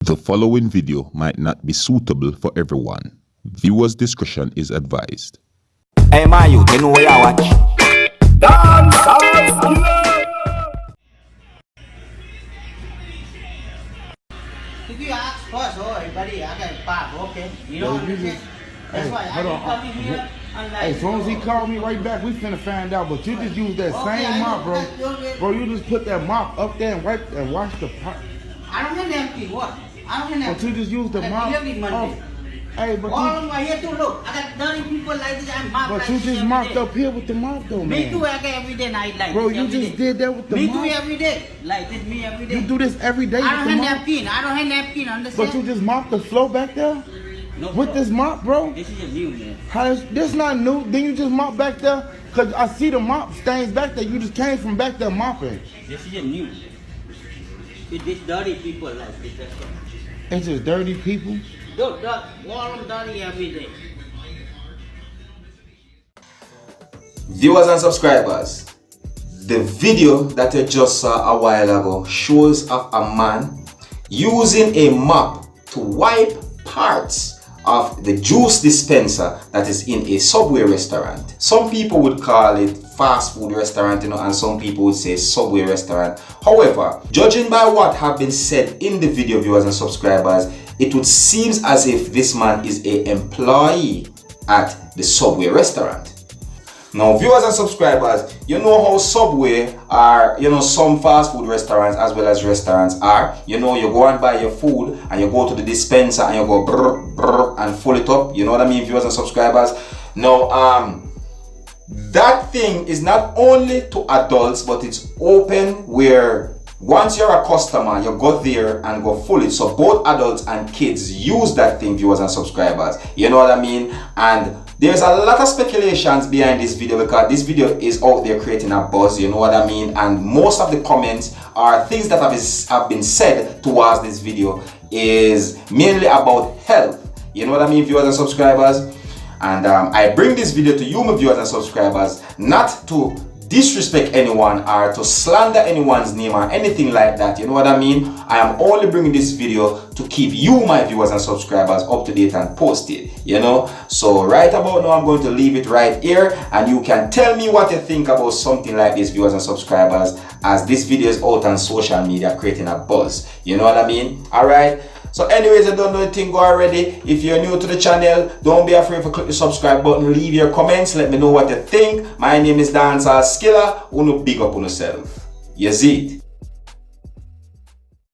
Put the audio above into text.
The following video might not be suitable for everyone. Viewers' discretion is advised. Hey, my youth, you know where I watch? Dancehall. If you ask first, everybody, I got five, okay? You know what I'm saying? That's why I didn't come in here. Hey, as soon as he called me right back, we finna find out. But you just use that same mop, bro. Bro, you just put that mop up there and wipe and wash the pot. I don't have empty. What? I don't have empty. But you just use the mop. Hey, but all of my here too. Look, I got dirty people like this. I'm mop. But you just mopped up here with the mop, though, man. Me too. I get every day night like bro, this. Bro, you just did that with the mop. Me too every day. Like this, me every day. You do this every day. I don't have napkin. I don't have napkin. Understand? But you just mop the floor back there. No, with this mop, bro? This is new, man. This not new. Then you just mop back there? Because I see the mop stains back there. You just came from back there mopping. This is new. It's this dirty people like this. It's just dirty people? Look, all of them dirty every day. Viewers and subscribers, the video that you just saw a while ago shows of a man using a mop to wipe parts of the juice dispenser that is in a Subway restaurant. Some people would call it fast food restaurant, and some people would say Subway restaurant. However, judging by what have been said in the video, viewers and subscribers, it would seem as if this man is an employee at the Subway restaurant. Now, viewers and subscribers, you know how Subway are, some fast food restaurants as well as restaurants are. You go and buy your food and you go to the dispenser and you go brr, brr, and fill it up. You know what I mean, viewers and subscribers? Now, that thing is not only to adults, but it's open where once you're a customer, you go there and go full it. So both adults and kids use that thing, viewers and subscribers. You know what I mean? And there's a lot of speculations behind this video because this video is out there creating a buzz, you know what I mean? And most of the comments are things that have been said towards this video is mainly about health. You know what I mean, viewers and subscribers? And I bring this video to you, my viewers and subscribers, not to disrespect anyone or to slander anyone's name or anything like that. You know what I mean? I am only bringing this video to keep you, my viewers and subscribers, up to date and posted, So right about now, I'm going to leave it right here and you can tell me what you think about something like this, viewers and subscribers, as this video is out on social media creating a buzz. You know what I mean? Alright. So anyways, I don't know the thing go already. If you're new to the channel, don't be afraid to click the subscribe button. Leave your comments. Let me know what you think. My name is Dancehall Skilla. Uno big up on yourself. You see it.